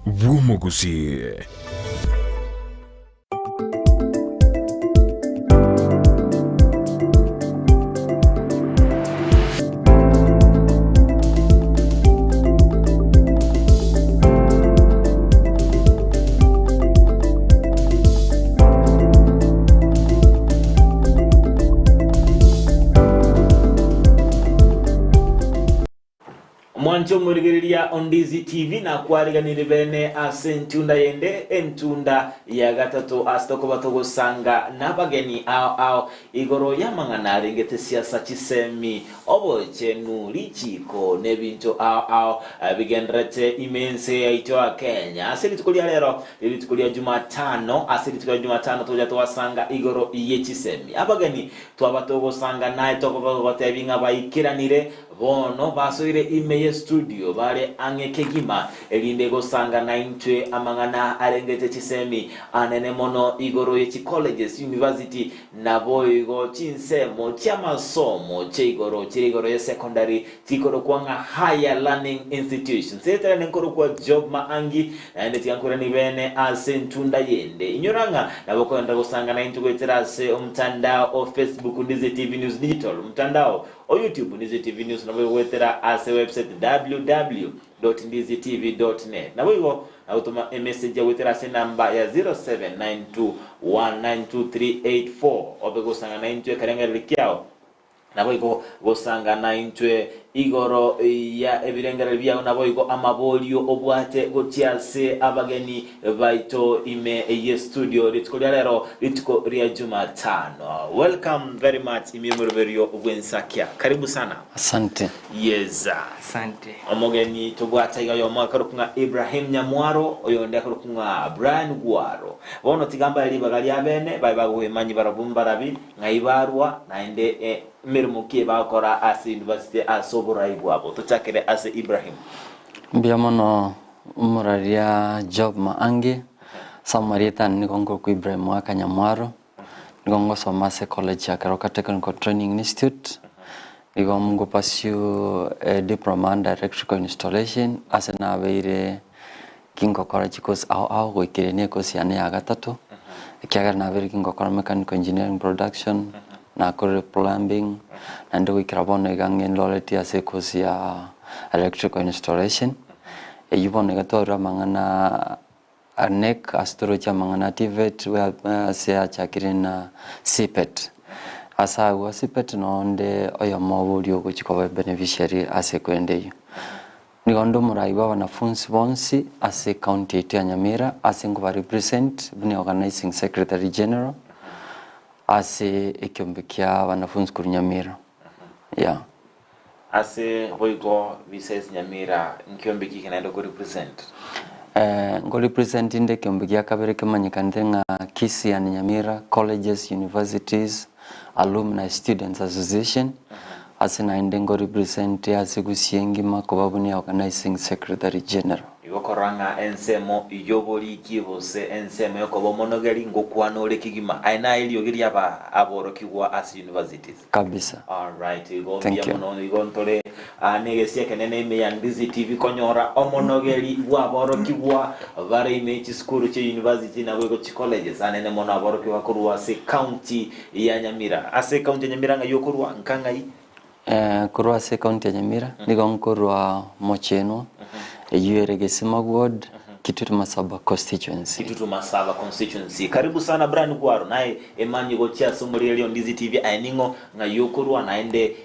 Gusii. Mwancho murigiria Ndizi TV na kwariganira bene ase ntunda yende entunda ya gatatu astoko batogosanga nabageni ao igoro yamangana rengete siasa kisemi oboche nuri chiko nebintu ao bigendrete imense yaitwa Kenya asili tukulia lero ili tukulia Jumatano tuja twasanga igoro yechisemi abageni twabatogosanga naye toko batebinga bayikiranire bono basoire imeye studio bare angekegima elinde gosanga naintwe amangana arengete chisemi anene mono igoro yechi colleges university naboigo chinsemo chamasomo cheigoro ye secondary tikoro kwanga higher learning institutions setera nenkoro kwa job maangi ende tiankura ni bene asentunda yende inyoranga naboko enda gosanga naintwe kwetera se umtandao of Facebook Ndizi TV News Digital umtandao o YouTube Ndizi TV News nabo wetera ase website www.ndizitv.net nabo igo automa message ya wetera se namba ya 0792192384 obego sanga naintwe karenga likiao nabo igo gosanga naintwe igoro ya ebirengera bya nabo igo amabolio obwate gotiase abageni baito ime ye studio litkolia lero litko ria Jumatano. Welcome very much imemurberio obwensakia karibu sana. Asante. Yes asante omogeni tugwata yo mwaka rukunga IBRAHIM Nyamwaro oyo ndeka rukunga Brian Gwaro bono tigamba yali bagali abene baguhemanyi barabumba rabi ngaibarwa naende mirmukie bakora as university asoburayi bwabo tuchakere as IBRAHIM Biamono umuraria job maangi samarita nikongo ku IBRAHIM mwaka Nyamwaro nikongo somase college ya Karoka Technical Training Institute nikongo pursue diploma in electrical installation asena beire kingo college course au goikirene course ya ya gatatu ikiaga na beire kingo mechanical engineering production na kore plumbing na ndo ikirabono igangen loleti ase course ya electrical installation eyubone gatora mangana anek astro cha mangana tivet we se achakirina sipet asa wa sipet no nde oyo mobulio kuchikoba beneficiary ase kwendeyo nigondo muraiba wanafunzi bonsi ase county ya Nyamira ase ngo represent bune organizing secretary general ase ekyombekya wanafunzi kuri Nyamira yeah ase hoigo vices Nyamira nkyombeki kinaenda ku represent ngo represent inde kyombekya kabere kemanyikande nga Kisii and Nyamira colleges universities alumni students association ase na inde ngo represent ase Gusii ngima kobabuni organizing secretary general igokoranga ensemo iyobori kibose ensemo yokobo monogeri ngokwanole kigima aina iliyogeri aba aborokigwa as universities kabisa. All right igobia mono igontole negesia kenene ime ya Ndizi TV konyora omonogeri bwa aborokigwa bare ime school che university na wego colleges anene mono aborokigwa kurwa se county ya Nyamira ase county ya Nyamira nga yokurwa nkangai kurwa se county ya Nyamira nigonkorwa mocheno Gesima ward Kitutu Masaba constituency karibu sana Brian Gwaro naye emanyi gocha somuri leo Ndizi TV ainingo nga yokurwa naende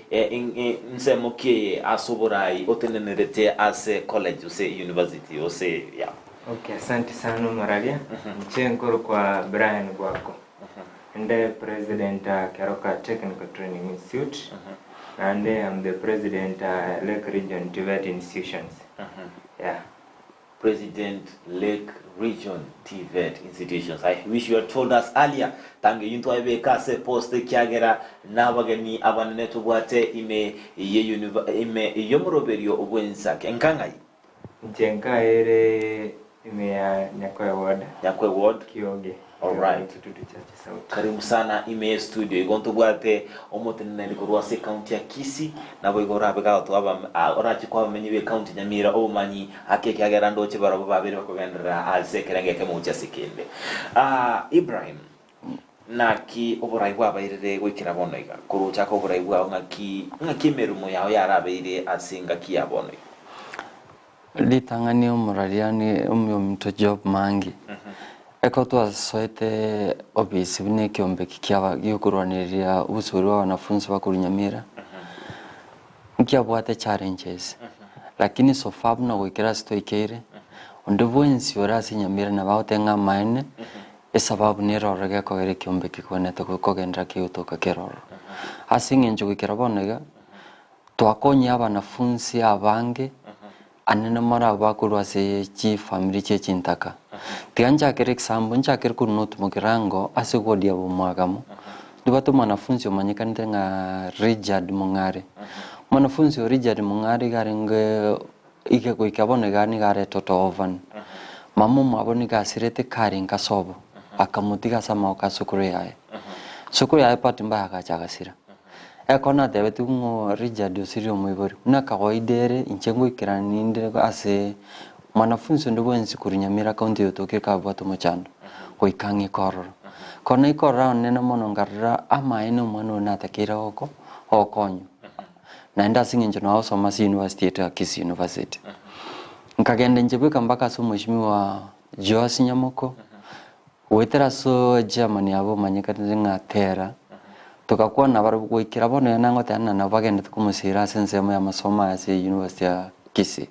nsemokie asoborai otenenerete ase college ose university ose yeah. Okay, asante sana Maralia mchenkoro kwa Brian Gwako and president Karoka Technical Training Institute and I'm the president Lake Region TVET institutions. Yeah. President Lake Region TVET institutions. I wish you had told us earlier. Tange yintu abeka se poste kyagera nabageni abanene tubwate ime yomoroberio obwensa kenkangai. Njenka ere ime ya nyakoya ward. Nakwe ward Kioge. Alright. Kitutu chache sauti. Karibu sana ime studio igonto bwate omotenene ni kurwase county ya Kisii nabo igora bega to aba orachi kwa bamenyi be county Nyamira omanyi akeke agera ndoche barabo babiri bakogendera azekerenge ke mucha sikende Ibrahim naki oborai bwabairire gwikira bonoiga kurucha ko oborai bwa ngaki merumo yao yarabeire asinga kiyabonoi litangani umurariani umyomito job mangi eko twasoete obisi bine kiombe kikiaba gyokurwaniria ubusuri wa wanafunzi bakuru Nyamira nkiabwate challenges lakini so far na gwikira stoikere ondobwensi orasi Nyamira na baotenga maine esababu nirorege kogere kiombe kikonete kukogendera kiutoka keroro asinge njugikira bonega twakonya abanafunzi abange anene mara bakuru ase chi family che chintaka tianja kere example nja kere kunot mugirango asegodia bumwagamo ndibato mwanafunzi omanyikanite nga Richard Mungare mwanafunzi Richard Mungare garenge ike kuikabone gani gare toto oven mama mwaboni gasirete kari nkasobo akamutiga sama okasukuru yae sukuru yae patimba akachagasira ekona debetu ngo Richard osirio mwibori na kawaidere inchengo ikiraninde ase mwanafunzi ndobwensi kuri Nyamira County yotoke kabwato mochando koikangi kororo kona ikora nene mono ngarra amaine mwana natakira oko okonyo naenda singinjo na osoma university ya Kisii University nkagenda njebeka mpaka so mheshimiwa Joasi Nyamoko wetera so Germany abo manyikana ngatera tukakuwa na bari gwikira bono nango tana na bagenda tukumusira sensemo ya masomo ya University ya Kisii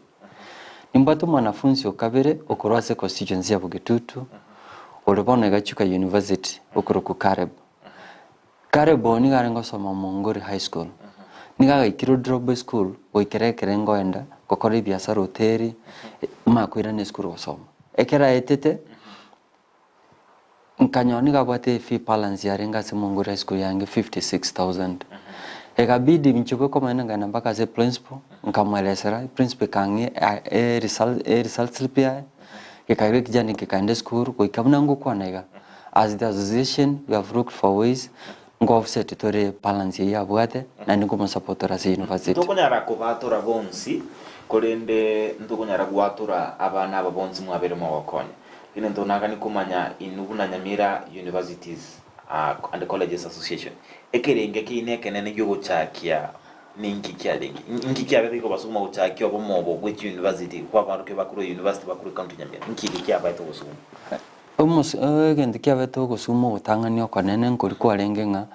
nimbato mwanafunzi okabere okorwase constituency ya Bugitutu olibona gachuka university okoro ku Karebo ni garengo soma Mongori high school niga ikiro drop school oikerekere ngoenda kokori biashara hoteli makwira ne school osoma ekera etete nkanyoni gabwate fee balance yarenga se Mongori high school yange 56,000 ekabidi binchukwe koma nanga mpaka ze principal nkamwelesera principal kangi result slip ya kikaire kijani kikaende school koikabuna ngukwa nega as the association we have looked for ways ngo offset tore balance ya bwate na ndiko supportera se university tokonyara ko batora bonsi korende ndokonyara gwatora abana ababonsi mwabere mwakonya ine ndonaga ni kumanya inubuna Nyamira Universities and Colleges Association ekerenge kineke nene gyo guchakia ningi kyalengi ningi kyabere ko basuma guchakia obo mobo with university kwa baruke bakuru university bakuru county Nyamira nkiri kyabaito gusuma gende kyabaito gusuma utangani okonene nkuri kwalenge nga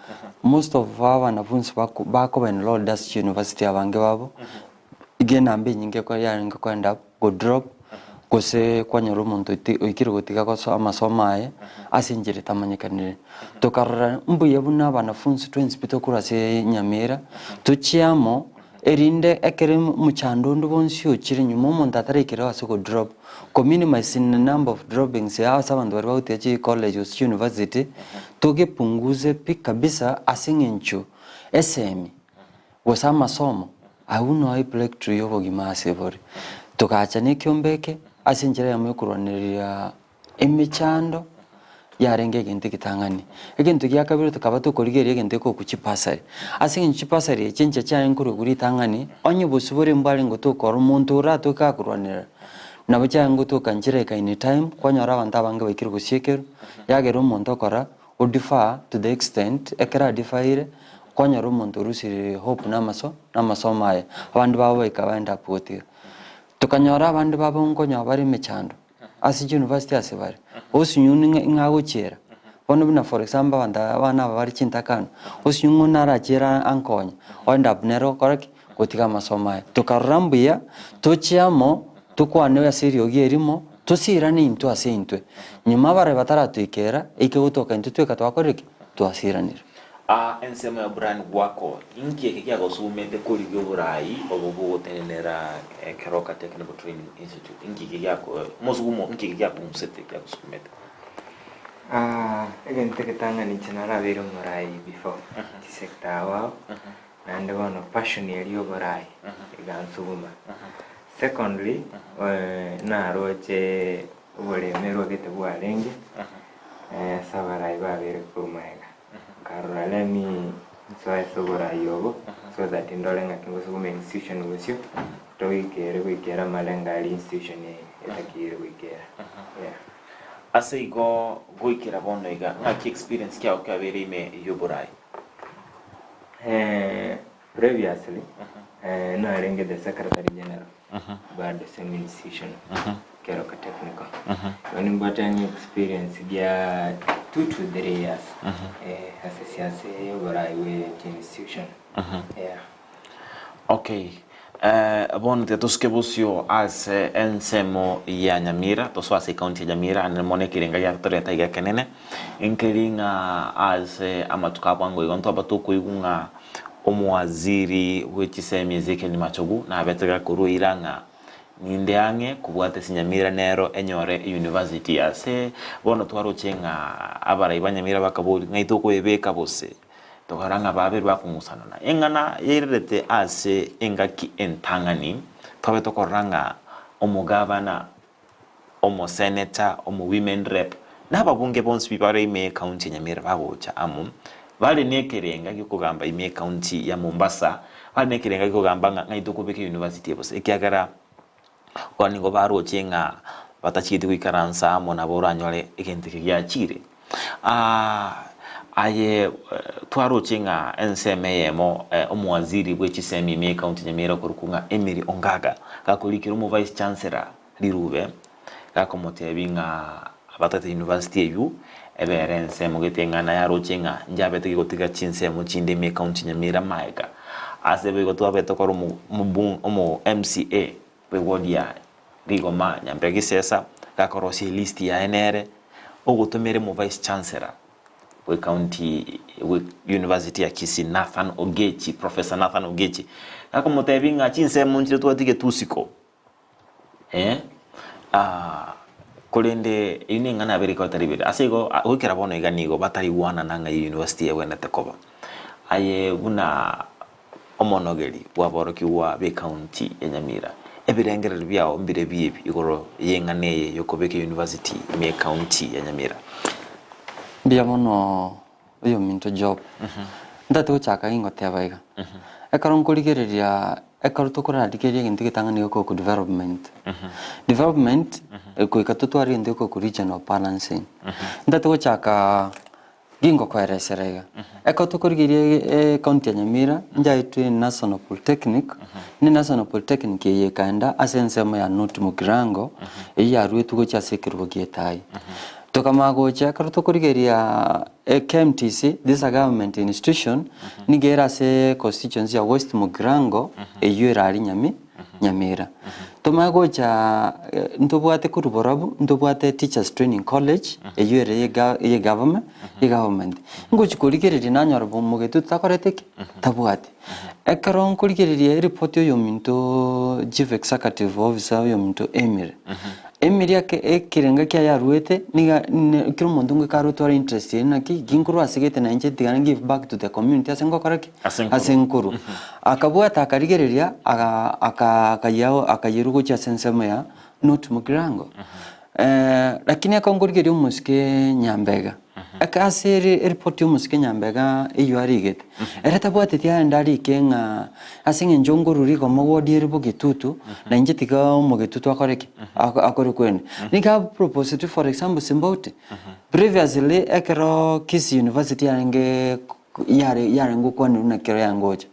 most of abanafunzi bako enrolled at university abange babo igena mbe nyinge ko yarenga kwenda go drop kose kwanyoro muntu ikiro gotiga ko amasomaye asinjire tamanyikanire tokarra mbuye buna abanafunzi twinspito kurase Nyamira tuchiamo erinde ekere muchando ndubonsi ukiri nyuma umuntu atarekera wase go drop ko minimize the number of droppings ya abantu bari bawuteje college or university tugepunguze kabisa asinginchu SM wasa masomo auno ai breakthrough yobo gimase bori tukacha ne kyombeke asinjira yamukuraniria emichando yarenge gente kitangani egento gyakabiro tukaba tukorigere gente ko kuchipasari asingi chipasari chenche cyane nkuru guri tangani onye busubure mbali ngo tukora umuntu urato kakuranira nabo cyango tukanjire ka any time kwanyara abantu abange bakiri gushekero yagera umuntu akora udifa to the extent ekera difaire kwanyara umuntu rusire hope namaso maye abantu babo ikabanda poti tukanyora abantu babo ngonya bari mechando asi university asebari osunyuni ngagukera bono bina for example abana bari chintakano osunyungu narachera ankonya onda bnero korek gotiga masoma tukarambuya tuchiamo tukwane yasirio gerimo tusirane into asintwe nyuma bare bataratuikera ikegutoka into tweka twakoreki twasiranira ensema ya brand GWAKO inki ekya gosumete kuri byoburai obugo tenera Keroka Technical Training Institute inki kyako mosugumo inki kyako musete kya gosumete egente ketanga ni chanara bero murai before sector wao na ndono passion yaliyo burai igansuguma secondly na roche ubulemerwa gete bwalenge sabarai babere kurumaega karora lemi nsoe sobora yobo so that indolenga kingo sugume institution gusio toikere kwikera malenga ali institution etakire kwikera aseigo goikera bono iga ngaki experience kyao kabere ime yoborai previously no arenge the secretary general but the same institution Keroka technical when you got any experience ya 2 to 3 years as a siase yoborai with institution okay bon te toskebusio as ensemo ya Nyamira to ase county ya Nyamira anemone kirenga ya toreta iga kenene inkiringa as amatuka bango igonto abatuko igunga omwaziri wechisemi Ezekiel Machogu na betega kuruiranga nindeange kubwate sinyamira nero enyore university ase bono twarochenga abara ibanyamira bakabuli ngaitoko ebeka bose tokaranga babiri bakumusana na engana yerete ase engaki entangani twabe tokoranga omugabana omo senator omo women rep nababunge bonse bibare ime county Nyamira bagocha amu bali nekerenga gikugamba ime county ya Mombasa bali nekerenga gikugamba ngaitoko beke university bose ekyagara kwani ngo barochenga batachiti kwikaransa mona boranyole ekenteke gyachire aye twarochenga NCMEmo omwaziri bwechisemi me county Nyamira kurukunga Emily Ongaga kakulikira mu vice chancellor lirube kakomotebinga abatata university yu eberense mugetengana yarochenga njabete gotiga chinsemo chinde me county Nyamira maika asebe gotwabeto koro mu MCA bewodia rigoma nyambegi sesa gakorosi list ya NR ogutumire mu vice chancellor we county we university ya Kisii Nathan Ogechi professor Nathan Ogechi gakomotebinga chinse munchire twatige tusiko kolende ininga na berika taribira asego ukira bono iganigo batari wana nanga university ya wena tekoba aye buna omonogeri waboroki wa be county ya Nyamira ebirengerero byao mbire bibi igoro yenganeye yokobeke university me county ya Nyamira bia mono uyo minto job ndate uchaka ingote abaiga ekaron kurigereria ekaro tokora dikeria gintu gitangani ko ku development development ko ikatutwari ndiko ku regional balancing ndate uchaka gingo kwereserega eko tokorigeria county ya Nyamira njaitu national polytechnic ni national polytechnic ye kanda asensemo ya not mugirango ya ruetu go chasekirwo gietai tokamagocha karuto kurigeria KMTC this a government institution nigera se constituency ya West Mugirango eyura ari Nyamira tomagocha ntobwate kuruborabu ntobwate teachers training college eyure ye government ngochi kurigeria nanyora bomugetu takoreteke tabwate ekaron kurigeria report yo minto chief executive officer yo minto Emiri yake ekirenga kya yaruete niga kiro mundu ngikarutora interest na ki ginkuru asigete na inje tigana give back to the community asengo karaki asenkuru akabwata akarigereria akayirugo cha sensema ya not mugirango lakini akongorigeria umuske Nyambega akasere report umuske Nyambega iyarigete erata bwate tia ndari kenga asinge njongoro riko mogodi eribo gitutu na inje tiga umugitutu akoreke akore kwene nika propose for example simbote previously ekero Kisii University yange yare ngokwana na kero yangoja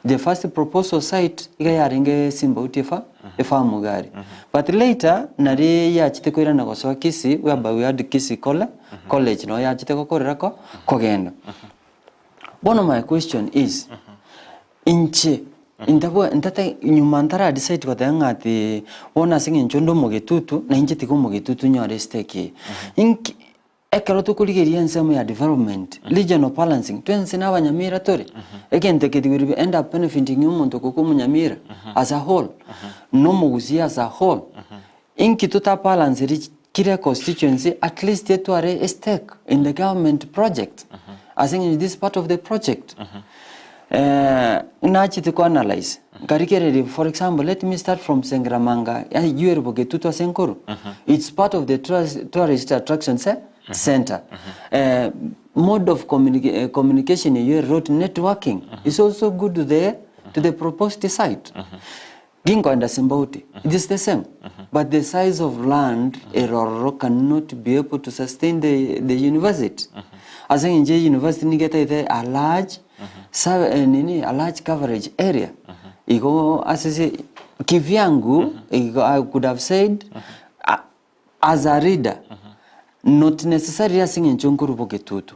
the first proposal site iga yarenge simbote efa mugari but later nari yachite koira na goso Kisii whereby we had Kisii college no yachite kokorera ko kogenda one of my question is inche ndate nyuma ntara decide kwa ngati wona singe nchondo mugetutu na inje tiko mugetutu nyore stake inki ekero tukurigeria nsemo ya development regional balancing twense na Nyamira tore again take it will end up benefiting umuntu kuko Nyamira as a whole no Gusii as a whole inki tuta balance kire constituency at least it were a stake in the government project I think in this part of the project nachi to analyze karikere. For example, let me start from Sengramanga. You are Bogetuto Senkuru. It's part of the tourist attraction center. Mode of communication, you wrote networking. Is also good there to the proposed site. Gingo and Simbauti, it is the same. But the size of land, Eroro cannot be able to sustain the university. As in J University, Nigeta, a large coverage area. Igo, as I say, Kivyangu, I could have said, as a reader, not necessarily singing Chunkuru Bogetutu.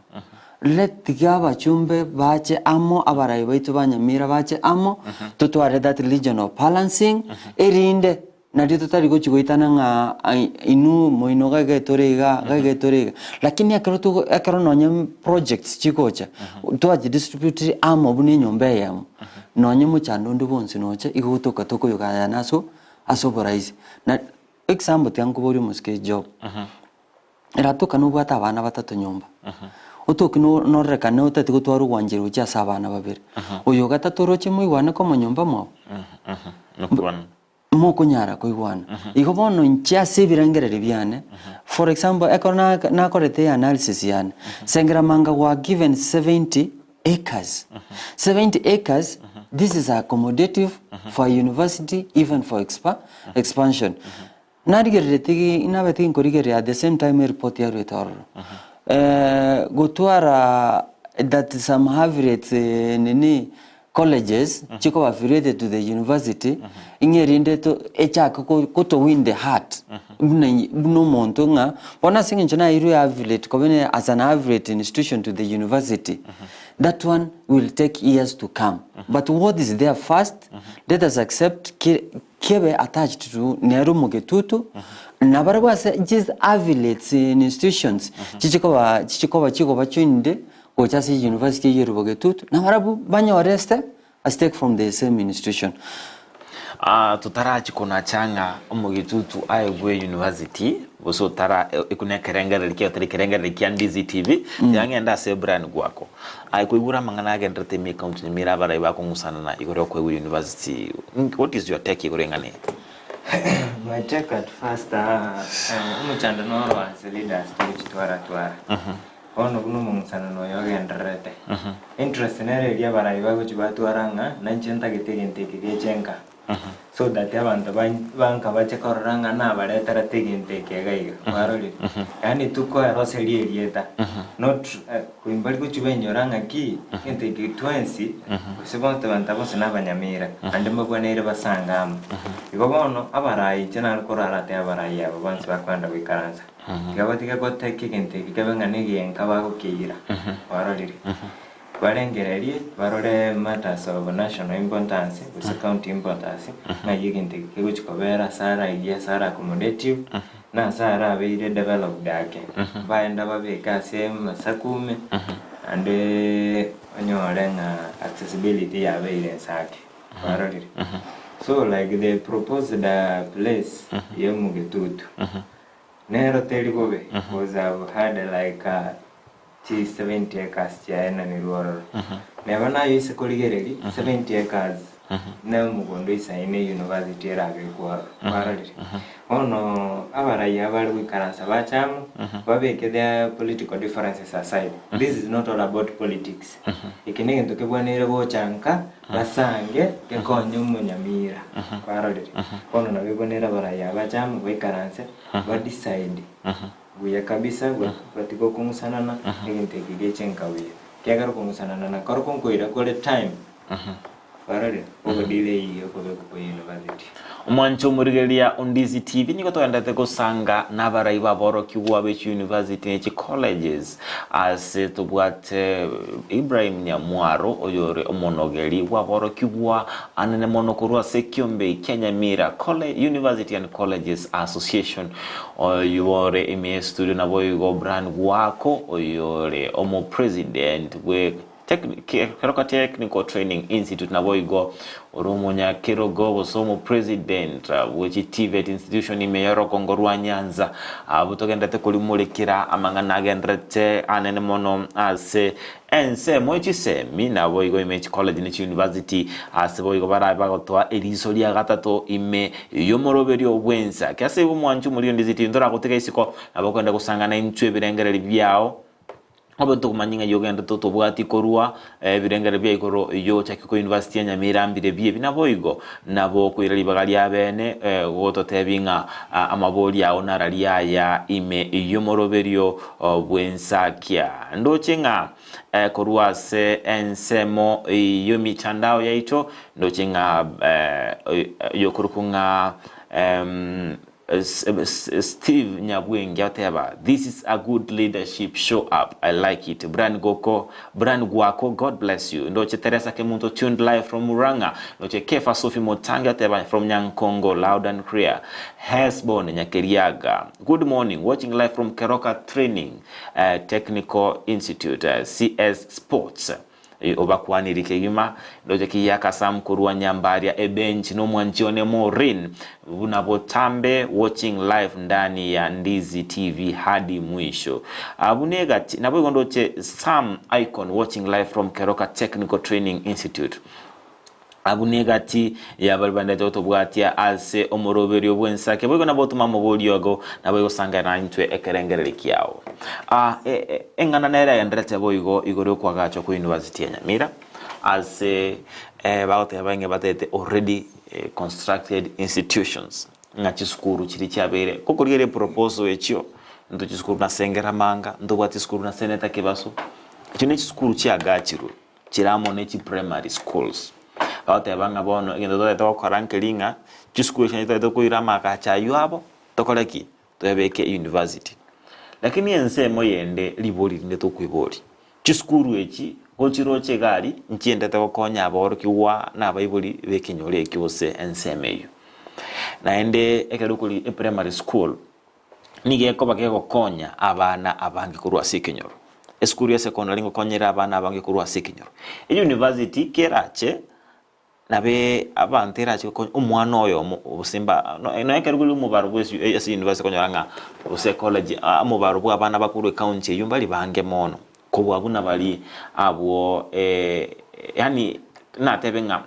Let the Gava Chumbe, Bache Amo, Abaraiba to Nyamira Bache Amo, to that religion of balancing, Erinde, Nadito Tariguitananga, Inu, Moinoga Torega, Lakini Akrononium projects, Chicocha, to distribute Amo Bunino Bayam, Nonimucha, Nundubons in Ocha, Iguto Katoko Yanaso, Asoborais. Example, Tianco Muske job. Erato Kanuba Tavana Bata Nyomba. Utok no recanota to go to Wanji, which is Savana Babir. Uyogata Toroche Muana como Nyomba Mo. Mokunyara Kuiwan. Igobono in Chia Sivirangere Riviane. For example, Econa Nacorete analysis yan. Sengramanga were given 70 acres. 70 acres, this is accommodative for university, even for expansion. Nadigere innovating corrigere at the same time report here with our Gotuara that some have it nini colleges, Chico affiliated to the university, Ingerinde to Echako to win the heart. No Montonga, Pona singing China affiliate as an affiliate institution to the university. That one will take years to come. But what is there first, let us accept Kebe attached to Neru Mugetutu. Nabarabas just affiliates in institutions. Chichikova Chinde, Kochasi University Yerubogetut. Nabarabu Banyo arrested, I take from the same institution. Tutarachi kuna changa Mugetutu Aiwe University. So tara ikune kerengere likia tari kerengere likia Ndizi TV yange enda se brand GWAKO ai kuigura mangana ga entertainment account Nyamira baraiba ko ngusana na igoro ko university. What is your take igorengane? My take at first umuchanda no as leaders to twara ono kuno mungsana no yoga enderete interest na area baraiba ko chibatwaranga nanchenta gitege chenka so that abantu banka bache koranga na baretara teginte kegaiga baroli yani tuko roseli erieta not kuimbali ko chibenyoranga ki inte ki 20 sebonto bantabo sina banyamira ande mbona ire basangama igobono abarai chana korara te abarai abo bansi bakwanda kwikaranza gabatika ko teke kinte kibanga negenka bagukira baroli Barengererie, Barore matters of national importance, with county importance, na yiginte which covera Sara idea Sara accommodative, na Sara very developed dake. By and Ababeka same Sakume and accessibility available sake. So like they proposed the place Yemugetutu. Nero Telikobe was I've had like 70 acres chaena ni ruoro. Never na yise kuligereri 70 acres. Na mugondo isa ine university era kwa barali. Ono abarai abali wikaransa bachamu babeke their political differences aside. This is not all about politics. Ikinenge tukebwanire bo chanka basange ke konyo munyamira barali. Ono na bibonera abarai abachamu wikaransa ba decide. Buya kabisa batiko kumusanana nginte kigechenka buya kyagaro kumusanana na karo konkoira kole time barare ogo delay yoko ku university Mwancho murigeria Ndizi TV niko toyandate ko sanga nabarai baboro kiwa be university chi colleges as tubwate Ibrahim Nyamwaro oyore omonogeri waboro kiwa anene monokurwa sekyombe Nyamira College University and Colleges Association oyore ime studio na boy go brand GWAKO oyore omo president we Keroka Technical Training Institute na boigo Oromonya Kirogo Bosomo President which TVET institution imeyoro kongorwa Nyanza butogendete kulimulekira amangana agendrete anene mono ase ense moichise mina boigo Image College ni University ase boigo baraba gotwa eriso lya gatatu ime yomoroberio bwensa kyase bumwanchu muri Ndizi ndora gutega isiko abakwenda kusangana imchwe birengere byao oboto kumanyinga yogenda toto bwati korwa birengere bya ikoro yo Chakiko University ya Nyamira mbire bye binaboigo nabo kwirali bagali abene goto tebinga amaboli ya onarali ya ime yomoroberio bwensakya ndochenga korwa se ensemo yo michandao ya icho ndochenga yokurukunga Steve Nyabwenge whatever. This is a good leadership. Show up. I like it. GWAKO, God bless you. Ndoche Teresa Kemunto tuned live from Muranga. Ndoche Kefa Sophie Motangi whatever from Nyankongo, loud and clear. Hesbon Nyakeriaga. Good morning. Watching live from Keroka Training Technical Institute, CS Sports. Obakwani rikegima ndoje kiyaka sam kurwa nyambaria ebench no mwanchione morin unabotambe watching live ndani ya Ndizi TV hadi mwisho abunegati nabo ndoche Sam Icon watching live from Keroka Technical Training Institute abunegati ya balibanda joto bwatia ase omoroberio bwensake bwo na botuma moboliogo nabo yosanga na ntwe ekerengere kiao engana nera yandrete boigo igoro kwa gacho ku University ya Nyamira ase baote abange batete already constructed institutions ngachi skuru chiri cyabere koko liere proposal ekyo ndo chiskuru na sengera manga ndo bwati skuru na seneta kibaso kino chiskuru cyagachiro kiramo ne primary schools baote abanga bono ngendo to korankelinga chiskuru cyanyita ko irama ka chayo abo tokoleki tobeke university lakini ensemo yende liboli ndeto kwiboli chiskuru eki gochiro chegari nchiende takonya aboro kiwa na baiboli bekinyole kyose ensemeyo naende ekerukuli primary school nige ko bageko konya abana abangi kurwa sikinyoro eskuru ya secondary ngo konyera abana abangi kurwa sikinyoro university kerache nabe abantera chiko umwana oyo usimba no ekerukuli umubaro bwesu university konyaranga college amubaro bwa abana bakuru county yumbali bange mono ko abuna bali abo yani natebenga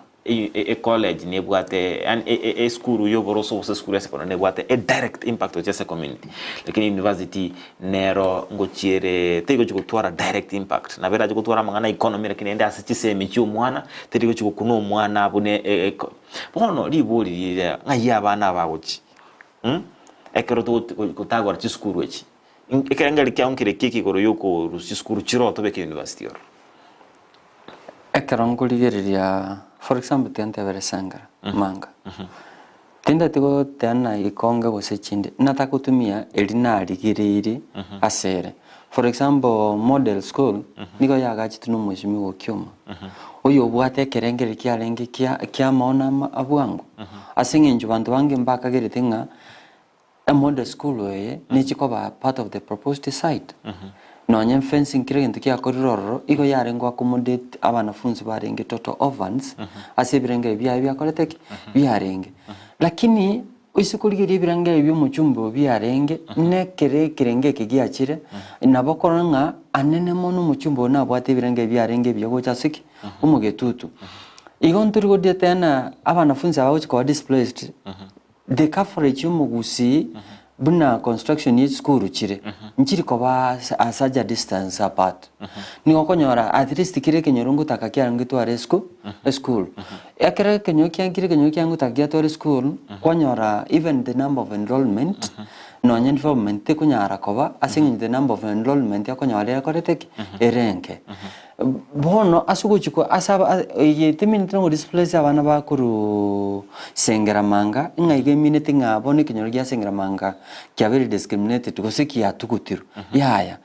college ne bwate yani school yo boroso school secondary ne bwate direct impact on the community lakini university nero ngochiere tego chikutwara direct impact na vera chikutwara mangana economy lakini ende asichisemi cyo mwana tego chikukuno mwana abune bono liboli ngai abana bawochi ekero to kutagwa chiskuru echi ekerengali kyaonkire kiki koro yoko rusiskuru chiro to beke university oro ekerongoligereria for example tente veresangara manga tinda tigo tena ikonga gosechinde natakutumia elina ligiriri asere for example model school nigo yagachi tuno mwishimi go kyoma oyo bwate kerengere kyarenge kya maona abwangu asingenje bantu bange mbaka geretinga a model school we nichikoba part of the proposed site no nyem fencing kirenge kya koriroro igo yarengwa accommodate abanafunzi barenge total ovens asibirenge bya koleteki byarenge lakini usikurigiri birenge byo muchumbo byarenge nekere kirenge kigiachire nabokoranga anene mono muchumbo nabwate birenge byarenge byo gochasiki umugetutu igo nturigo detena abanafunzi abawo displaced the coverage Gusii buna construction is school chire nchiri koba asaja distance apart ni okonyora at least kire kenyorungu takakia ngitwa school yakere kenyo takia to school konyora even the number of enrollment no enrollment te kunyara koba asing the number of enrollment yakonyora koreteki erenke bono asuguchiko asaba yetimin tno displace abana bakuru sengeramanga ngaige minute ngabone kinyorya sengeramanga kya very discriminated goseki yatukutiru yaya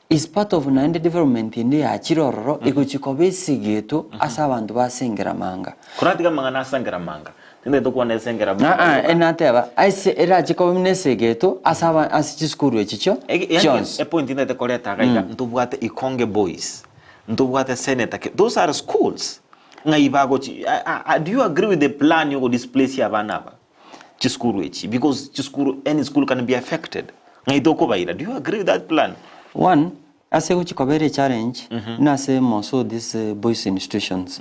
is part of nande development inde ya chirororo iguchiko besigeto asabantu basengeramanga kuratiga mangana sengeramanga tinde dokwane sengeramanga enateba aise era chiko mnesegeto asaba asichiskuru echicho e point inde te koleta gaida ntubwate ikonge boys ntubwate senator those are schools ngaibago do you agree with the plan you displace abana aba chiskuru echi because chiskuru any school can be affected ngaitoko baira do you agree with that plan one ase kuchikobere challenge na se moso this boys institutions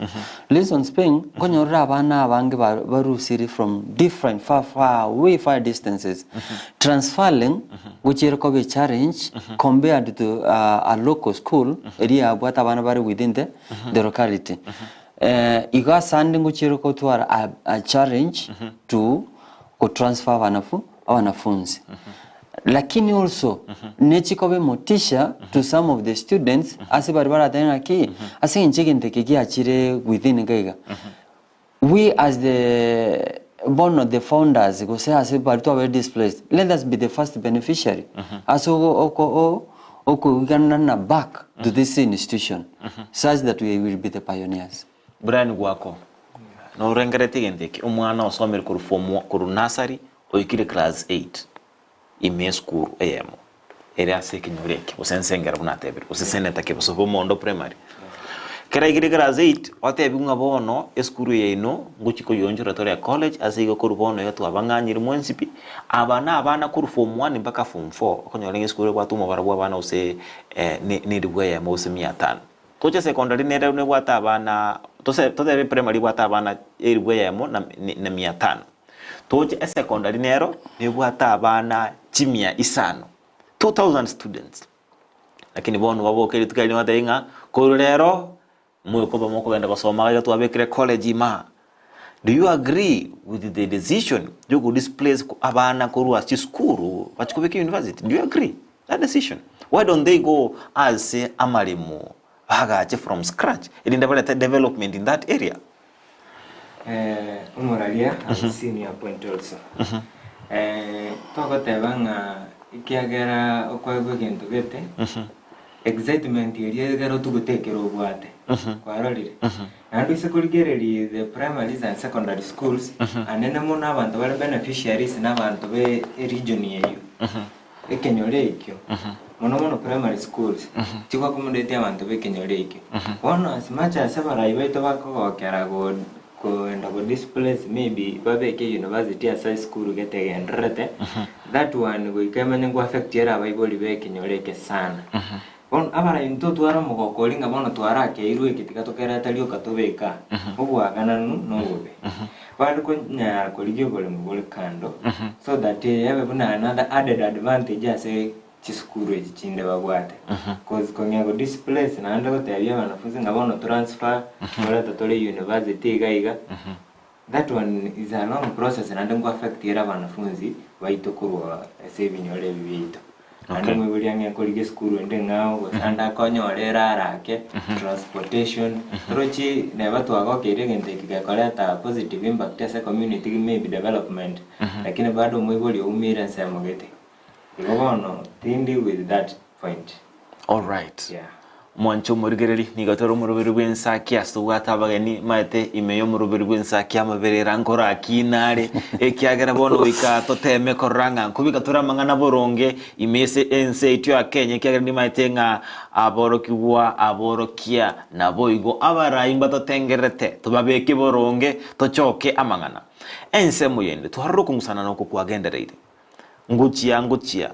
listen Spain konyorra abana abange barusiri from different far distances transferring which is challenge compared to a local school area what abana bari within the locality iga sanding which is a challenge to transfer wanafunzi lakini also nechikobe motisha to some of the students asibaribara tena ki asi ncheke ntekeki achire within gaiga we as the born of the founders go say asibarito were displaced let us be the first beneficiary aso oko we can back to this institution such that we will be the pioneers Brian GWAKO no rengerete gendeki umwana osomera ku form ku nursery oyikire class 8 imeschool emo ere sekinyoreki usensengera bunatebere useseneta ke busobo mondo primary kera igire class 8 watebi ngabono eskuru yeno nguchiko yonjora tore college asigo ku rubono yatu abanganyiri mwensipi abana ku form 1 mpaka form 4 okonyorenge eskuru kwatuma barabwa abana use ni ribwe ya mose 500 toche secondary nere ne bwata abana tose primary bwata abana ribwe ya mo na 500 toche secondary nero ne bwata abana chimia isano 2000 students lakini bono babokeri tukali matainga ko rero mweko bamoko benda basoma ga twabekire college ma do you agree with the decision you go displace abana ko ruwa chiskuru bachikobeke university do you agree that decision why don't they go as amalimu bagache from scratch it development in that area umuralia senior point also toko tebanga ikiagera okwego kintu gete excitement iri gero tugutekero bwate kwarorire nandu sekurigereri the primaries and secondary schools anene muna abantu bari beneficiaries n'abantu be region yeyo ekenyore ikyo mono primary schools chikwa kumudete abantu be kenyore ikyo ono as much as abarayi baito bakogokera go and about this place maybe babeke university as high school gete endrete that one go ikamenya go affect era abayiboli beke nyoreke sana on abara into twara mugokolinga bono twara ke iru ekitika tokera talio katobeka obwagana no gobe bali ko nya ko ligyo gole mugole kando so that yabe buna another added advantage as chiskuru ekichinde babwate cause konyago displace na anda gotebya banafunzi ngabono transfer wala totole university gaiga that one is a long process and ngo affect era banafunzi baitokurwa saving ole bibito anda mwibulyange kolige skuru ende ngao anda konyorera arake transportation rochi ne batu agokere gente kigakoleta positive impact as a community maybe development lakini bado mwibuli umira nsemogete no tindi with that point all right yeah mwancho murigereri nigatoro murubiri rw'ensaki asubwata abageni maete imeyo murubiri rw'ensaki amaberera nkora akinare ekiagera bono wika toteme koranga kubika turamangana boronge imese ense ityo akenye kiagera ni maete nga aborokia naboigo abarayimba totengerete tubabeke boronge tochoke amangana ense muyende tuharro kumusana no kuagendereire nguchia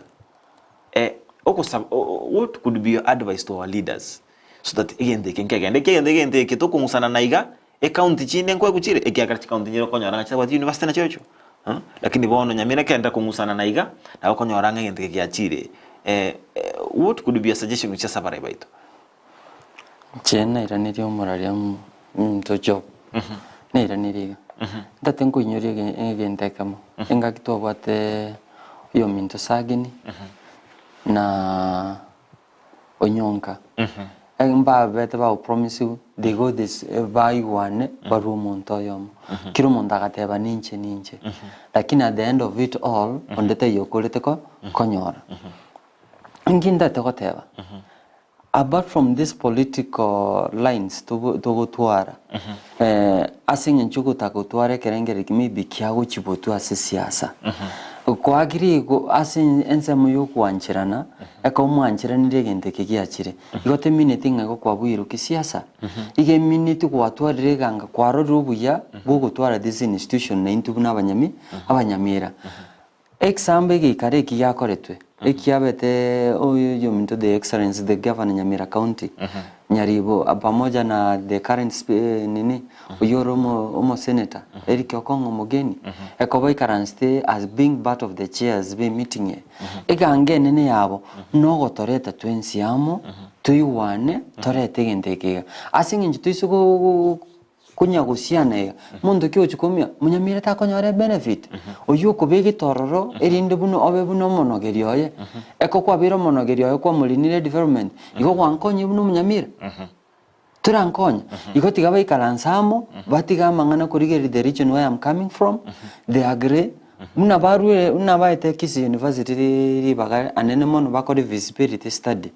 what could be your advice to our leaders so that again they can get to kumusana naiga account chine nkwe kuchire ekiakara account nyiro konyora cha what university na chocho lakini bono nyamira kenda kumusana naiga na konyora ngende kiachire what could be a suggestion which sabara baito chena iraniri omuraria to job ne iraniri ndatengo inyori egente kamo engakito bwate yo minto sagini na onyonka mba bete ba promise you they go this buy one baru monto yom kiro monta gateba ninche lakini at the end of it all ondete yokolete ko konyora nginda te goteba apart from this political lines to go tuara asing nchuko takotware kerengere kimi bikiago chibotu ase siasa Kwa agiri ko asin ensemo yo kwanchirana eko mwanchiranire gente kigiachire igote minute nga kwa bwiru kisiasa ige minute kwa twarire ganga kwa rorubuya bwo gutwara this institution na intu buna abanyamira example gi kare ki yakoretwe ekiabete oyo yominto the excellence the governor Nyamira County Nyaribo pamoja na the current Oyoromo senator Eric Okongo Mogeni ekobai karanste as being part of the chairs be meeting ega ngenene yabo no gotoreta twensi amo tuiwane torete gendekega asingi tuisugo kunya gusiana mundu kyo chukumia munyamira ta konyore benefit oyo kubege tororo erinde buno obe buno monogerioye eko kwa biro monogerioye kwa mulinire development iko kwankonye buno munyamira turankonya iko tigabai kalansamo batiga mangana kurigeri the region where I'm coming from they agree muna barue una baite Kisii University ribaga anene mono bakore visibility study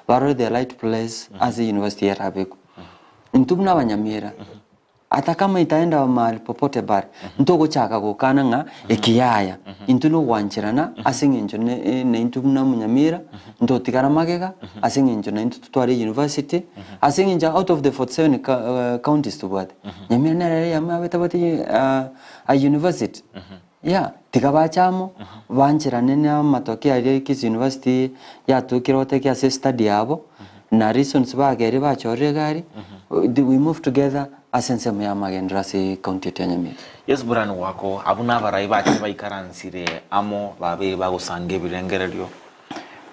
baro the right place as a university yarabeku intumna abanyamira ata kama itaenda mahali popote bari ntogo chaka gukana nga ekiyaya intuno wanchirana asinginjo ne intumna munyamira ntotigara magega asinginjo na intu tutware university asinginja out of the 47 counties to what nyamira nare yamabeta bati a university ya tikabachamo banchirane na matokeo ya Kisii University ya tukirote kya study yabo na reasons bagere bachore gari we move together asense mu yamagendra se county ya Nyamira. Yes burani wako abuna barai bache baikaransire amo babe bagusange birengereryo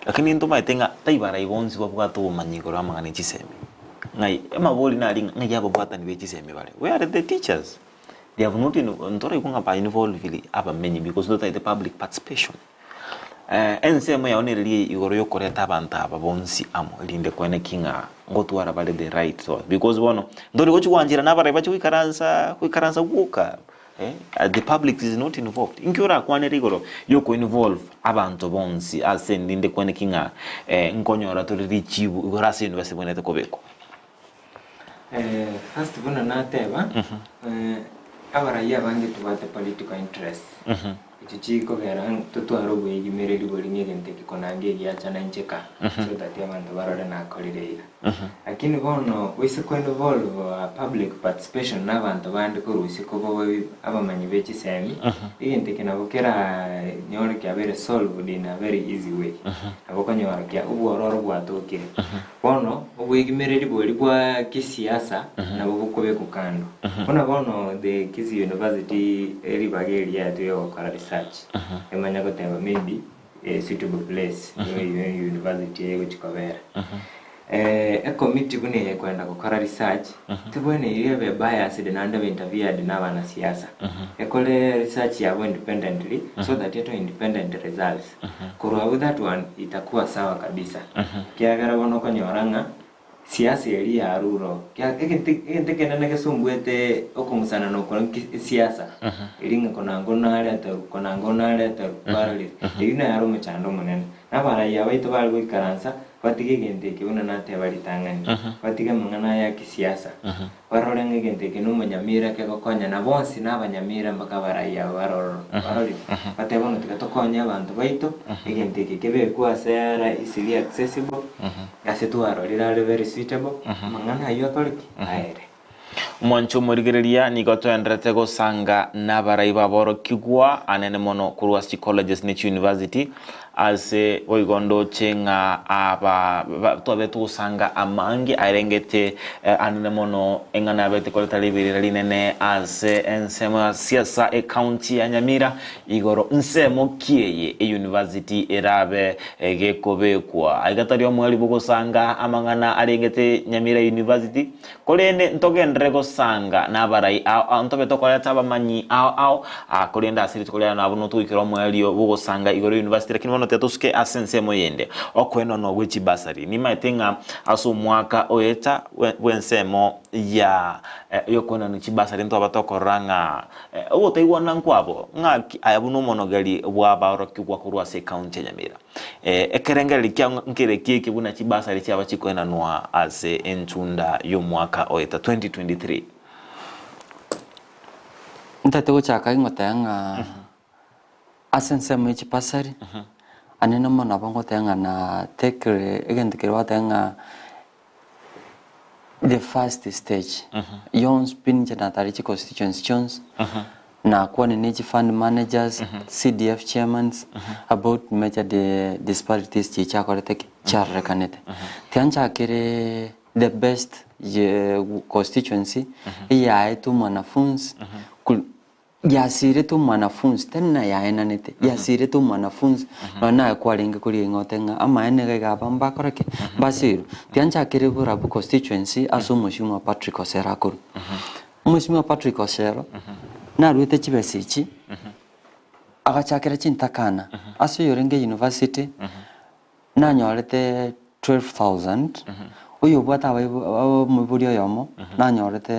lakini ntuma itenga taibarai bonzi babwato manyigoro amangane chisemi ngai emaboli nali ngai abo bwata ni bechisemi bale where are the teachers they have not ntore kunga pa involve aba many because the public participation ensemo ya onereri igoro yo koreta abantu ababonsi amo linde kwene kinga ngotwara bale the right so because bono ndori go chwanjira nabara bachi kwikaransa guka the public is not involved inkyora kwaneri igoro yo ko involve abantu bonsi asendinde kwene kinga nkonyora to richibu igora se university bonete kobeko first bona nateba abara yabange tubate political interest ichichiko gara tutwaro bwegi mereri boli ngegente kikonange giachana incheka so that yabantu barore na kolirera lakini bono wise ko involve public participation n'abantu bandi ko rusiko bo abamanyi bechi semi igente kinabokera nyore kyabere solved in a very easy way abokonyora kya ubwororo bwatokire bono obwegi mereri boli bwa kisiasa na bobukobe kukando bono the Kisii University eri bageri ya tuyo kwa research emanya gotemba maybe a suitable place university yego chikobera a committee bune kwenda gukora research tubone irebe bias de nanda interviewed na bana siasa ekole research yabo independently so that yeto independent results kurwa that one itakuwa sawa kabisa kiagara bono konyoranga siasa yali ya ruro kya egente kenana kesumbuete okumusana no kono siasa ilinga konangona leta parali ina yaro muchando munene nabara yabaito bali kwikaransa batige gente kibona nate bali tangani batige mangana ya kisiasa barorenge gente kinu munyamira ke gokonya na bonsi n'abanyamira mpaka baraya baroro barori batebono tikatokonya abantu baito egente kebe kwa sera easily accessible asetuaro lira very suitable mangana yo toliki aere Mwancho murigereria nigo twendrete gusanga nabarai baboro kigwa anene mono kurwasi colleges nichi university ase oigondo chenga aba tobe tusanga amangi arengete anene mono engana bete koleta libirira linene ase ensema siasa county ya Nyamira igoro nsemo kieye university erabe gekobekwa aigatario mwali bugusanga amangana arengete Nyamira University kolene ntogendre gusanga nabarai antobe tokoleta abamanyi ao akolenda asiri tokolera nabuno tukiro mwali bugusanga igoro university lakini mono tetuske asense moyende okweno no gwichi basari ni maitenga aso mwaka oeta wensemo ya yokwena no chibasari nto abatokoranga oteigwana nkwabo nga ayabuno monogali bwa barokigwa kurwa se county ya Nyamira ekerengeri kya nkere kike buna chibasari cyaba chikwena no ase entunda yo mwaka oeta 2023 ntate go chaka ngota nga asense mechi pasari anena mona bango tenga na take again the kirwa tenga the first stage yon spin jana tarichi constituencies na kwa neji fund managers CDF chairmen about major the disparities chicha korete charre kanete tiancha kere the best constituency ya tu mwanafunzi ya sire tu mwanafunzi tena ya enanete ya sire tu mwanafunzi na kwa linga kuli ngotenga ama ene ga bamba koreke basiru tiancha kere burabu constituency aso mheshimiwa Patrick Osera kuru mheshimiwa Patrick Osera na ruete chibesichi agachakira chintakana aso yorenge university na nyorete 12,000 uyo bwata muburi yomo na nyorete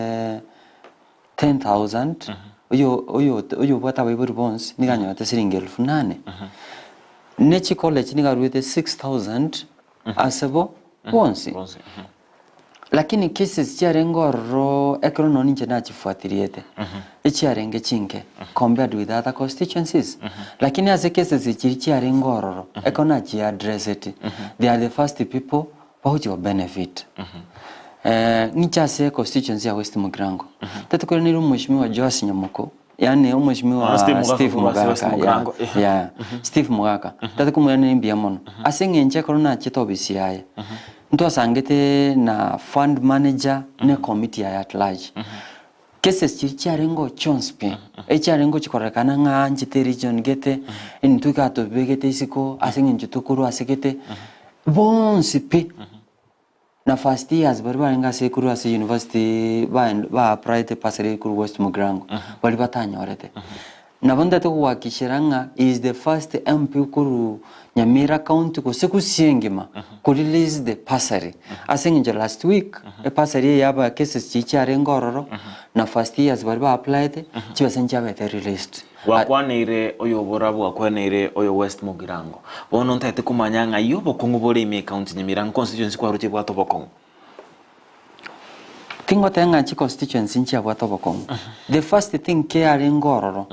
10,000 uyo bwata wiburi bonds niga nyorete siringi 8,000 nechi college niga ruete 6,000 asebo bonds lakini cases chiarengoro ekrono ninje na chifuatiriete chiarenge chinke compared with other constituencies lakini as cases chiarengoro ekona chi address it they are the first people who benefit nicha se constituency ya West Mugrango tatu kwa niru mheshimiwa Joyce Nyamuko yani mheshimiwa Steve Mugaka ya Steve Mugaka tatu kwa ni mbia mono asenge nche korona chitobisi yaye nto asangete na fund manager ne committee at large cases chiarengo chonspe chiarengo chikorekana nga njite region gete intuka to begete isiko asenge njutukuru asekete bonsipe na first years bari nga sekuru ase university ba private pasere kuru West Mugrango bari batanyorete na banda to wakishiranga is the first MP kuru Nyamira County ko sekusiengema ko release the pasari asenje last week e pasari yaba cases chiarengororo na first years bari ba applied chibasenja bete released wakwanire oyo borabu wakwanire oyo West Mugrango bono ntete kumanyanga iyo bokongo bore ime county Nyamira constituency kwa ruti bwato bokongo tingo tenga chi constituency nchi bwato bokongo the first thing care ngororo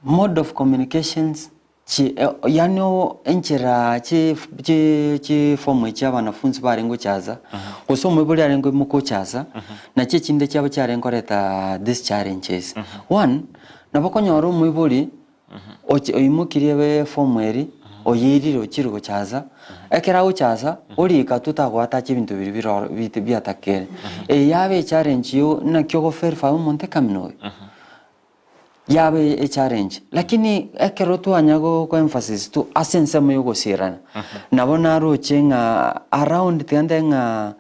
mode of communications chi yano enchera chi form cha wanafunzi barengo chaza kusoma bole arengo muko chaza na chi chinde chabo charengo reta this challenges one nabakonyoro mwibuli oyimukiriye we form eri oyiriro chirugo chaza ekera uchaza ori katuta gwata chibintu bibiro biatakere yabe challenge yo na kyogo ferfa monte kamino yabe a challenge lakini ekero tu anyago ko emphasis tu asense mo yugo sirana nabona ro chenga around tendenga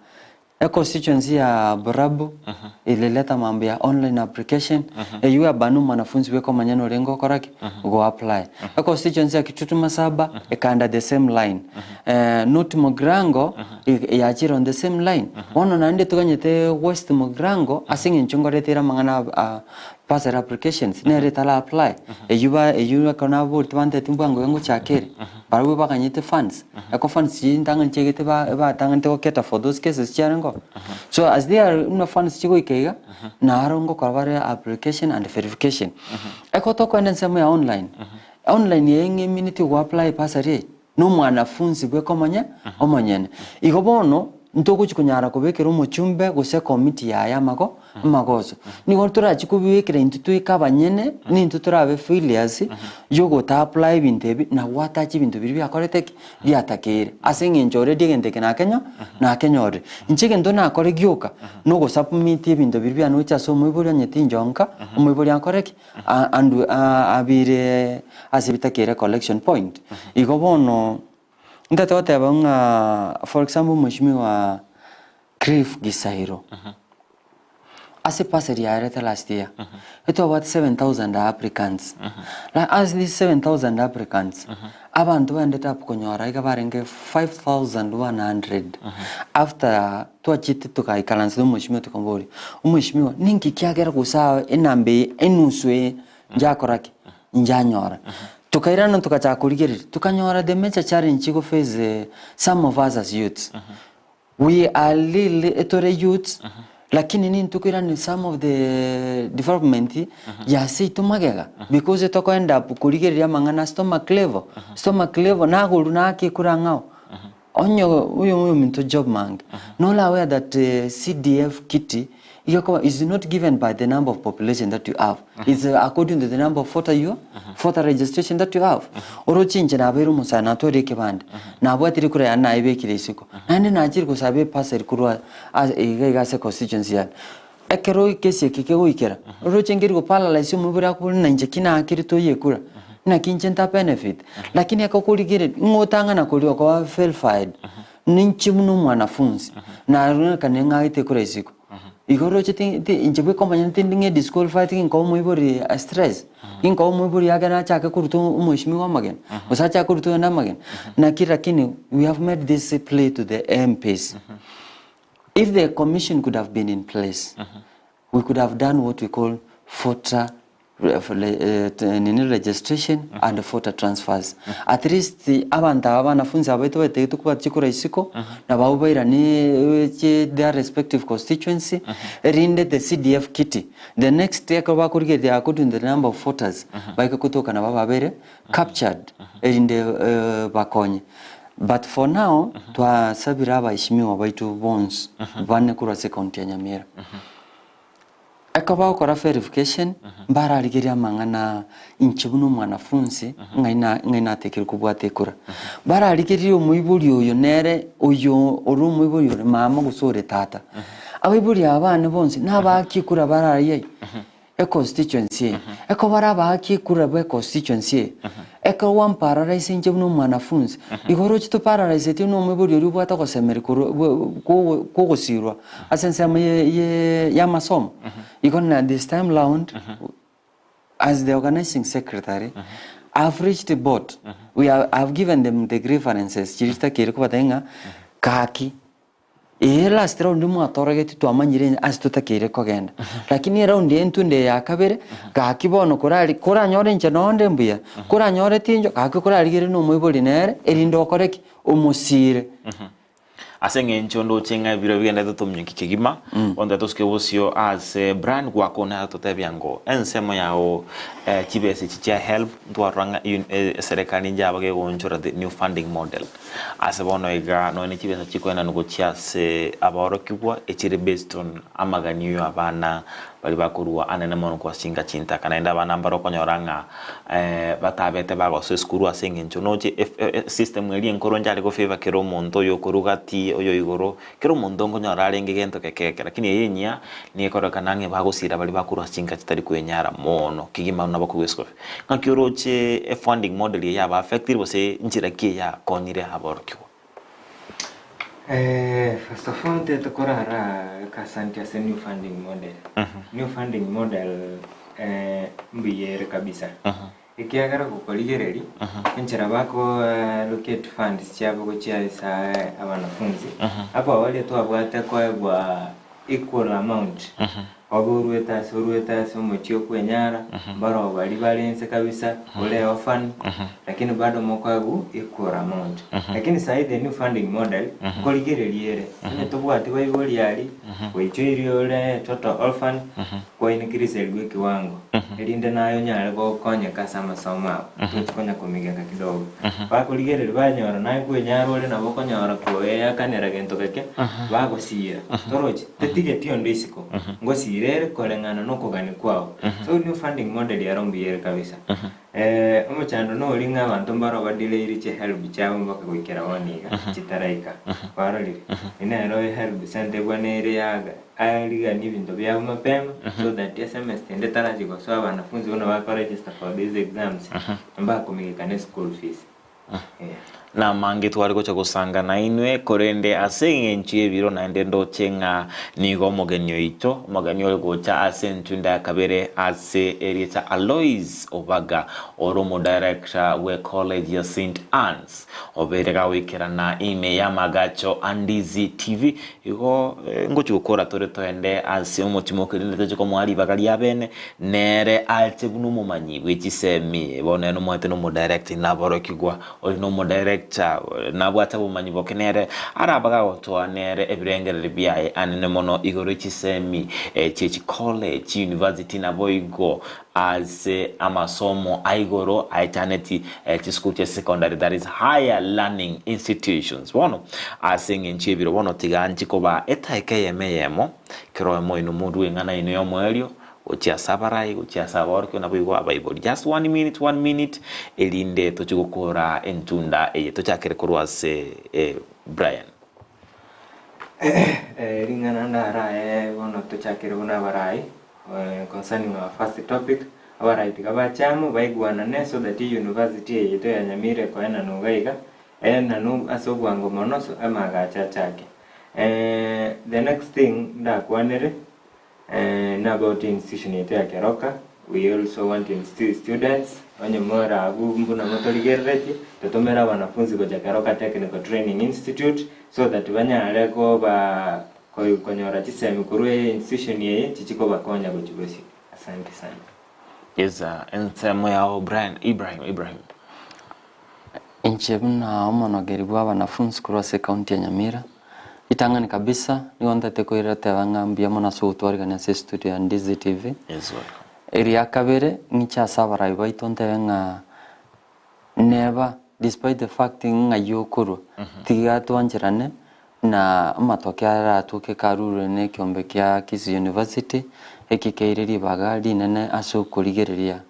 a constituency ya Borabu ilileta mambo ya online application yuwa banu mwanafunzi weko manyano rengo koraki go apply a constituency ya Kitutuma Saba ikaenda the same line North Mugrango yachira on the same line ono nande tukanyete West Mugrango asingi nchongoretera mangana passer applications nere tala apply yuwa kona vote wante timbango yango chakere baru bakanyete funds eko funds jintanga nchegete ba tangante oketa for those cases charango so as they are una funds chigo ikega na arongo kwabare application and verification eko to kwenda nsema ya online yenge minute go apply passer no mwanafunzi bwe komanya omanyene igobono ntoko chikunyara kubekera umuchumbe gose committee ya mago magozo ni gontura chikubikira intutu ikabanyene ni intutu rabe failures yogo ta apply bintebi na wata chibintu biri byakorete byatakere asenge njore digende na Kenya ore nchike ndo na kore gyoka no go submit ibintu biri byanu chaso mwiburi nyeti njonka mwiburi akoreki andu abire asibitakere collection point igobono ndatote banga for example mheshimiwa Cliff Gisairo as a passer yareta last year it was about 7,000 applicants like as these 7,000 applicants abantu ended up konyora ikabarenge 5,100 after tuachiti tukaikalanza mheshimiwa tukombori mheshimiwa ninki kyagera kusawa enambe enuswe njakoraki njanyora tukairana tukachakurigeri tukanyora the major challenge go face some of us as youths we are little etore youths lakini ni tukira ni some of the development ya si tumagega because to end up kurigeria mangana stomach level na gulu na akikura ngao onyo uyo minto job mang no la aware that CDF kitty is not given by the number of population that you have. It's according to the number of photo registration that you have. Oro chinche na beru musana to reke band. Na bwatiri kure ana ibe kirisiko. Nani na chiri kusabe passer kurwa as igase constituency yan. Ekero kesi kikego ikera. Oro chingiri ko pala la isu mubura ko na nje kina akiri to yekura. Na kinchenta benefit. Lakini akakuligire ngotanga na kulio kwa verified. Ninchi munu mwanafunzi. Na aruna kanenga ite kure isiko. Igoro chiti injebe kompanya tindinge disqualified inko muibori stress inko muibori agana chaka kurutu mheshimiwa magen usacha kurutu na magen na kirakini we have made this play to the MPs. If the commission could have been in place, we could have done what we call voter registration and voter transfers. At least abanta abanafunzi abaito bete tukuba chikura isiko na baubaira ni their respective constituency rinde the CDF kitty. The next year kwa kurige they according to the number of voters baika kutoka na babere captured rinde bakonye. But for now twa sabira abaishimiwa baitu bonds bane kura second ya Nyamira. Akaba ukora verification mbara aligiria mangana inchibuno mwanafunzi ngaina tekiri kubwate kura bara aligiri umuiburi uyo nere uyo oru umuiburi ure mama gusore tata abiburi abana bonse nabaki kura bara ye constituency eko bara baki kura be constituency eko wan paradise inchibuno mwanafunzi igoro chito paradise tino umuiburi uri bwata ko semeri ko gusirwa asensema ya masomo. Even this time round, as the organizing secretary, I've reached the board. I've given them the references. Chirita kirikubatenga kaki. Last round mu atorageti to amanyire as to takire kogenda. Lakini round entunde ya kabere kaki bono kora nyore nche nonde mbuya. Kora nyore tinjo kaki kora ligere no mwiboli nere erindo koreki umusire. Asenge nchondo chenga biro bigenda tutumnyiki kigima onda toske wosio as brand GWAKO na totebiango ensemo yao chibese chicha help ndwaranga serikali njaba ke gonchora the new funding model asebono iga no ni chibese chikwena nugochia se abaro kibwa echire based on amaganyo abana bali bakurua anene mono kwa singa chinta kana enda bana mbaro konyoranga batabete bago so skuru asenge nchono system ngeli enkoronja le go favor kero monto yo korugati oyo igoro kero mondongo nyorare ngegento kekeke lakini yenya ni ekoroka nange bagusira bali bakuru singa kitari kwenyara mono kigima nabakugwesko ngakioroche funding model ya ba affected bose njira ke ya konire haborkyo. First of all, the Korara Kasanti as a new funding model. New funding model mbiyere kabisa. Ikiagara kukoligeri, nchira bako locate funds chabo kuchia sa abanafunzi. Hapa wale tu abwate kwa equal amount. Orueta somochio kwenyara baro bali balense kabisa ule orphan lakini bado mokwagu equal amount lakini sasa the new funding model koligereliere ne tobwati bayiboli yali weichiri ole total orphan kwa increase elgwe kiwango elinde nayo nyale go konya kasama soma tukonya komigeka kidogo ba koligereli banyora nayo kwenyara ole nabo konyora ko yakanera gento keke bago siira torochi tetige tio ndisiko ngosi irere kolengana noko gani kwao so new funding model ya rombi yere kabisa umuchando no linga abantu mbaro badile iriche help chabo mbaka kwikera waniga chitaraika barali ina ro help sente bwanere yaga aliga n'ibintu byabo mapema so that SMS tende taraji kwa so abanafunzi bona bako register for these exams mbaka kumigekane school fees. Na mangi twari gocha gusanga na inwe korende asenge nchie biro na ndendo chenga nigo mogenyo ito mogenyo gocha asentunda kabere ase erita Alois Obaga oromo director we college ya St. Anne's oberega wikera na ime ya magacho Ndizi TV igo ngochi gukora tore toende ase umutimo kirinde teko mwali bagali yabene nere alte bunu mumanyi wechisemi bone no mwete no mo direct na boro kigwa oli no mo direct director nabwata bumanyi bokenere arabaga gotwanere ebirengerere byaye anene mono igoro kisemi chechi college university na boigo as amasomo aigoro aitaneti school che secondary, that is higher learning institutions bono asing enchibiro bono tiganchi koba etaikeyemeyemo kiroemo ino mundu engana ino yomwelio uchia sabarai uchia saborke na bwigo abaiboli just 1 minute elinde tochigokora entunda tochakere korwase Brian ringana ndara bono tochakere bona barai concerning our first topic abarai tigabachamu baigwana ne so that university yeto ya Nyamira ko ena nugaiga ena nu asogwango monoso amagacha chake. The next thing ndakwanere about institution yetu ya Keroka, we also want students onye mora abumbu na motorigereti totomera wanafunzi kwa Keroka Technical Training Institute so that banyaleko ba konyora chisemi kurwe institution yeye chichiko bakonya kuchigosi. Asante sana. Yes, ensemo ya Brian Ibrahim. Inchebuna omonogeriwa wanafunzi kurwase county ya Nyamira. Itangani kabisa ni wanda teko irate wangambia mona so organize studio ya Ndizi TV. Yes, welcome. Area kabere ngicha sabara ibaito nga never despite the fact nga yokuru tiga twanjirane na matokea atuke karuru ne kiombe kya Kisii University ekikeiriri bagali nene aso kurigereria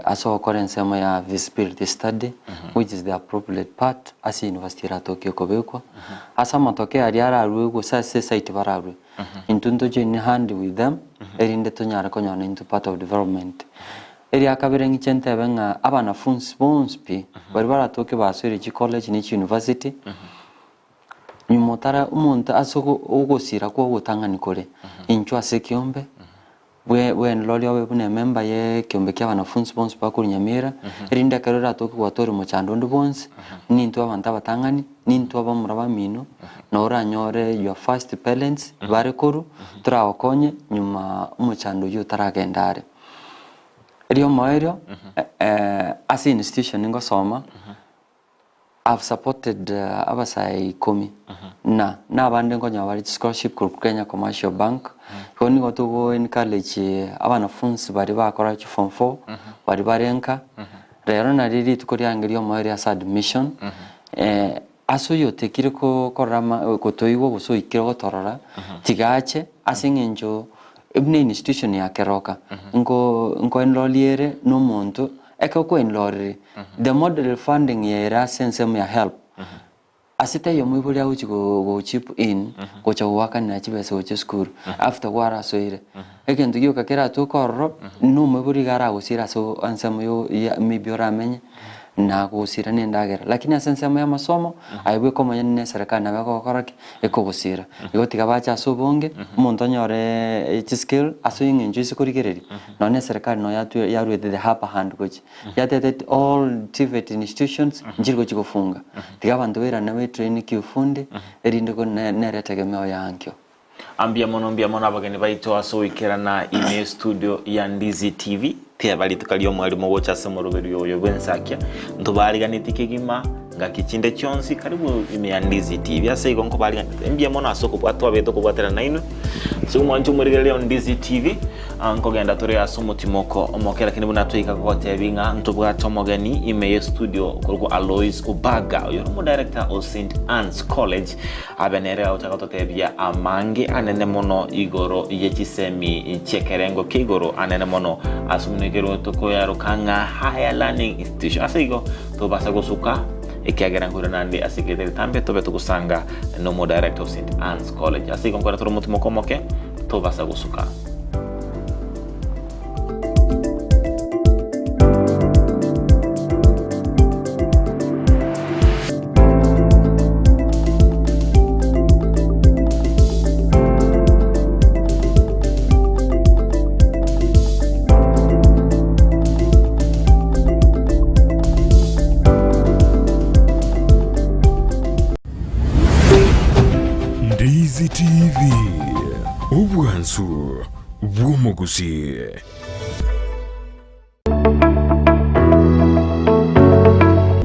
aso occurrence ya visibility study which is the appropriate part as university ratokyo kobekwa asa matokea ariara ruego sase site bararwe intundo join hand with them erinde tonyara konyana into part of development eri akabere ngichente benga abana funds bonspi bari baratoke basore chi college ni university nyumotara umuntu asoko ugosira ko gutangani kore incho asekiombe we nlolio we bune member ye kiombe kya wanafunzi bonse bakuru Nyamira erinda karora toki watori mu chandondo bonse nintu abantu batangani nintu abamuraba mino nora nyore your first parents barekuru turaokonye nyuma mu chando yo taragendare eriyo maero as institution ngo soma I've supported abasai 10 na abande ngonya bari scholarship ku Kenya Commercial Bank koni gotugo in college abanafunzi bari bakora chi form 4 bari barenka rero na riri tukoriangiriyo mo area admission aso yote kiriko korama kotoiwo guso ikiro gotorora tigache asingenjo ibne institution ya Keroka ngo enroliere no muntu eko ko enrolere the model funding era sense ya help asita yo mwibuli ya uchi go chip in go chawaka na chibese go school after wara soire ekento yo kakera to korro no mwibuli gara go sira so ansemo yo mibiora menye na go sira ne ndagera lakini asensemo ya masomo aiwe ko manyene serikali na bako koraki eko go sira yo tigabacha so bonge umuntu nyore skill aso yingenje sikurigereri none serikali no yatu yaru the hapa hand gochi yatete all TVET institutions njirgo chikofunga tigabantu wera na we train kiufundi erinde ko neretegemeo yankyo ambia mono abageni baito aso ikera na ime studio ya Ndizi TV tia bali tukalio mwalimu wocha semoroberio yo bensakya ntubariganiti kigima ngakichinde chonsi karibu ime ya Ndizi TV asa igonko bali ambia mono asoko bwatwa beto kubwatera naino so mwanju murigeleo Ndizi TV anko genda tore asomo timoko omokera kini bunatwika ko tebinga ntubwato mogani ime studio kolko Alois Ubaga yo mo director of St Anne's College abenere utakato tebia amange anene mono igoro yechisemi chekerengo kigoro anene mono asumnegero toko yaro kanga higher learning institution asigo to basa gosuka ekiagera ngura nandi asigedere tambe to beto kusanga no mo director of St Anne's College asigo ngora toro mutumo komoke to basa gosuka Ndizi TV ubwansu bw'Gusii.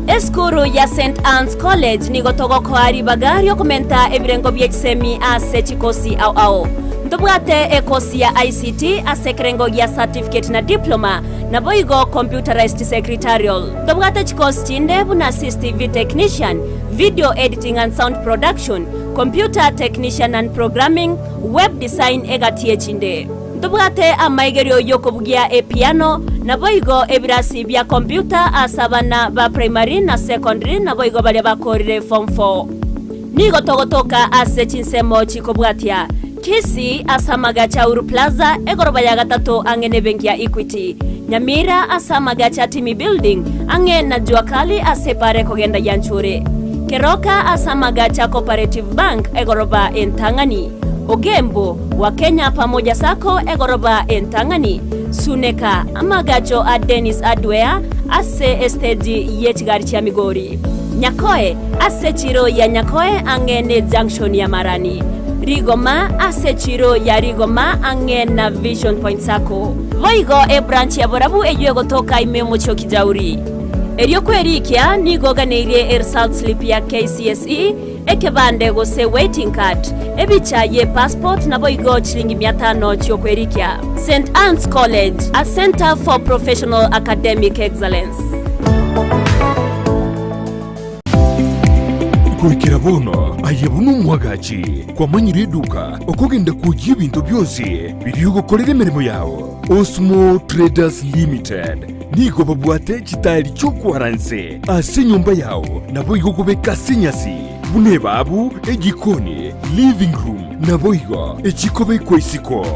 Eskoro Cukuru ya St. Anne's College nigo togoko ari bagario komenta ebirengo by'ekisemi ase chikosi ao. Ndobwate ekosi ya ICT ase kerengo ya certificate na diploma na boigo computerized secretarial. Ndobwate chikosi chinde buna CCTV technician, video editing and sound production, computer technician and programming, web design egatie chinde. Ndobwate amaigerio yokobugia e piano na boigo ebirasi bya computer asabana ba primary na secondary na boigo bali bakorire form 4. Nigo togotoka ase chinsemo chikobwatia. Kisii asamaga cha Uru Plaza egoroba ya gatatu angene benki ya Equity. Nyamira asamaga cha Timi Building ange na juakali asepare kogenda yanchure. Keroka asamaga cha Cooperative Bank egoroba entangani. Ogembo wa Kenya pamoja sako egoroba entangani. Suneka amagacho a Dennis Adwea ase estedi yechigari cha Migori. Nyakoe ase chiro ya Nyakoe angene junction ya Marani. Rigoma ase chiro ya Rigoma angena Vision Point sako. Voigo e branch ya Borabu ejuego toka imemo choki jauri. Erio kwerikia nigo ganeirie result slip ya KCSE ekebande go se waiting card. Ebicha ye passport na boigo chilingi 500 chio kwerikia. St. Anne's College, a center for professional academic excellence. Kwikira bono ayebunu mwagachi kwa manyire duka okugenda kujya ibintu byose biri gukorera imirimo yawo. Osmo Traders Limited nigo babwate kitari cyo kwaranse ase nyumba yawo nabo igogobeka sinyasi bune babu egikoni living room nabo igo ekikobe kwesiko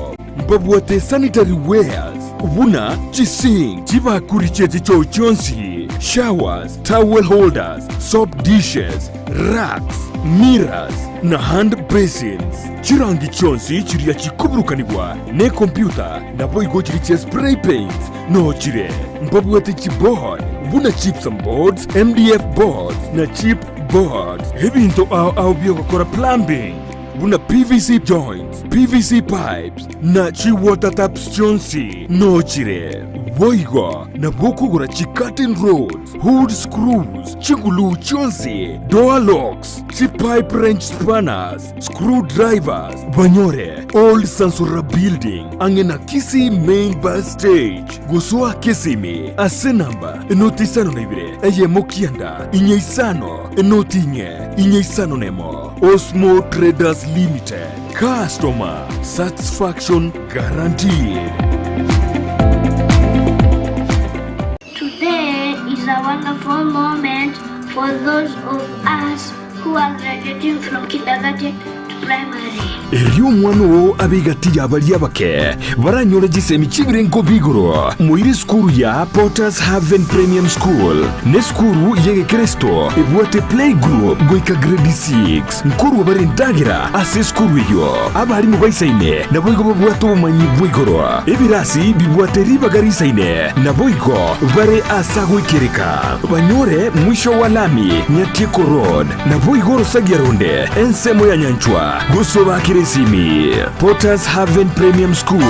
babwate sanitary wares ubuna chising chibakurichete cyo cyonsi showers, towel holders, soap dishes, racks, mirrors na hand basins. Chirangi chonsi chiria chikuburukanibwa ne computer na boigo chiriche spray paints no chire mbabwate chipboard buna chips and boards, MDF boards na chip boards. Hebinto au biogokora plumbing buna PVC joints, PVC pipes na chi water taps chonsi no chire boigo na bokugura chi curtain rods, hood screws, chingulu chonsi, door locks, chi pipe wrench spanners, screwdrivers. Banyore old Sansura building angena Kisii main bus stage gusua Kisimi ase namba enotisano nebire eye mokianda inyeisano enotinye inyeisano nemo. Osmo Traders Limited, customer satisfaction guaranteed. Today is a wonderful moment for those of us who are graduating from kindergarten to primary. Eriyo mwano abigati yabali abake baranyora gisemi chibirengo bigoro muiri skuru ya Potters Haven Premium School ne skuru yege Kristo ebwate play group goika grade 6 nkuru barendagira ase skuru yo abari mu bayisaine naboigo babwato bumanyi bwigoro ebirasi bibwate ribagari saine naboigo bare asago ikereka banyore mwisho wa lami Nyatiko Road naboigo rosagiaronde ensemo ya Nyanchwa gusoba Kisii. Potters Haven Premium School.